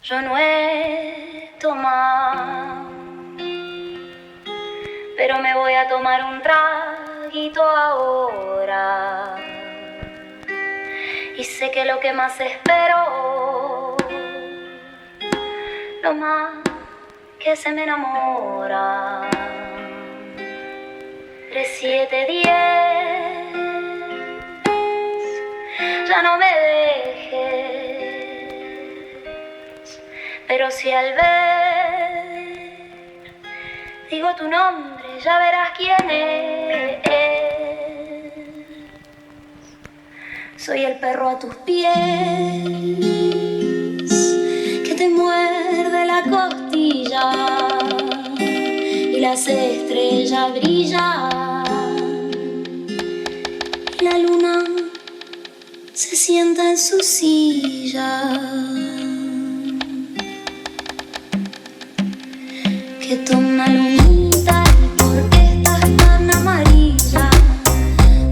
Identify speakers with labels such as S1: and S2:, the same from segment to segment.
S1: Yo no he tomado, pero me voy a tomar un traguito ahora. Y sé que lo que más espero, lo más que se me enamora. 3, 7, 10, ya no me dejes, pero si al ver digo tu nombre ya verás quién es. Soy el perro a tus pies que te muerde la costilla y las estrellas brillan y la luna se sienta en su silla. Que toma lunita y por qué estás tan amarilla.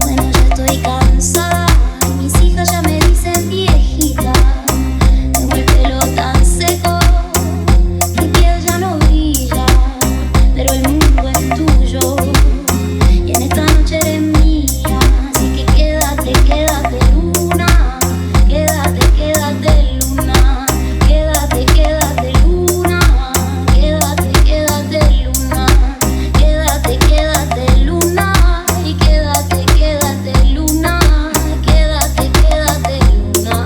S1: Bueno, ya estoy cansada y mis hijas ya me dicen viejita. Tengo el pelo tan seco, mi piel ya no brilla, pero el mundo es tuyo y en esta noche eres mía. Así que quédate, quédate luna, quédate, quédate luna, quédate, quédate luna, quédate, quédate luna, quédate, quédate luna y quédate, quédate luna, quédate, quédate luna.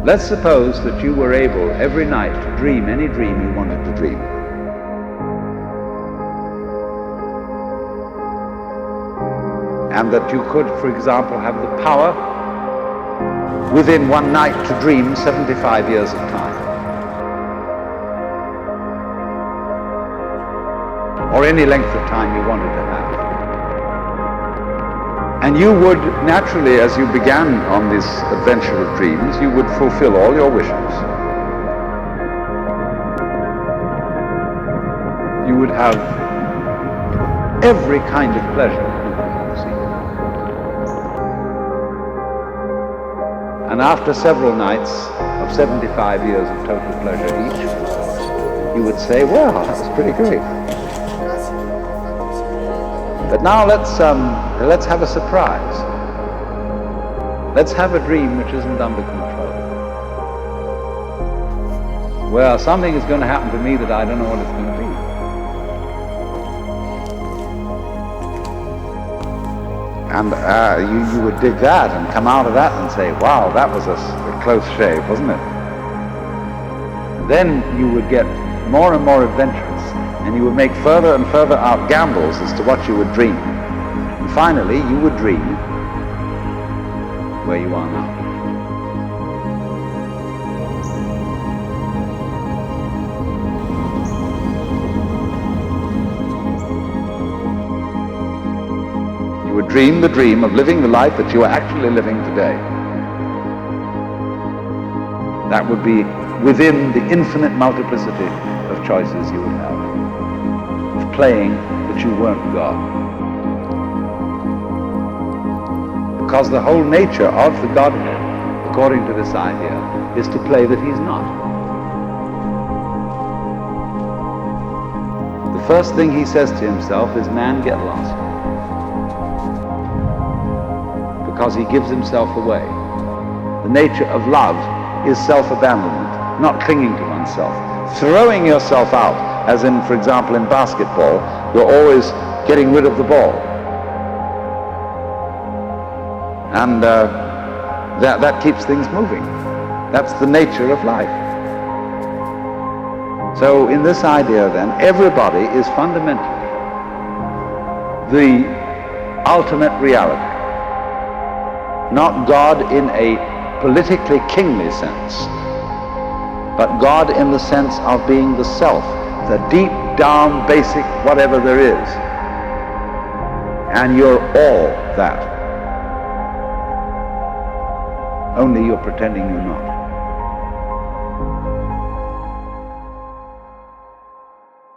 S2: Let's suppose that you were able every night to dream any dream you wanted to dream. And that you could, for example, have the power within one night to dream 75 years of time. Or any length of time you wanted to have. And you would naturally, as you began on this adventure of dreams, you would fulfill all your wishes. You would have every kind of pleasure you could conceive. And after several nights of 75 years of total pleasure each, you would say, well, that's pretty great. But now let's have a surprise. Let's have a dream which isn't under control. Well, something is going to happen to me that I don't know what it's going to be. And you would dig that and come out of that and say, wow, that was a close shave, wasn't it? Then you would get more and more adventurous. And you would make further and further out gambles as to what you would dream. And finally, you would dream where you are now. You would dream the dream of living the life that you are actually living today. That would be within the infinite multiplicity of choices you would have. Playing that you weren't God. Because the whole nature of the Godhead, according to this idea, is to play that he's not. The first thing he says to himself is, man, get lost. Because he gives himself away. The nature of love is self-abandonment, not clinging to oneself. Throwing yourself out, as in, for example, in basketball, you're always getting rid of the ball. And that keeps things moving. That's the nature of life. So in this idea then, everybody is fundamentally the ultimate reality. Not God in a politically kingly sense, but God in the sense of being the self, the deep down basic whatever there is. And you're all that. Only you're pretending you're not.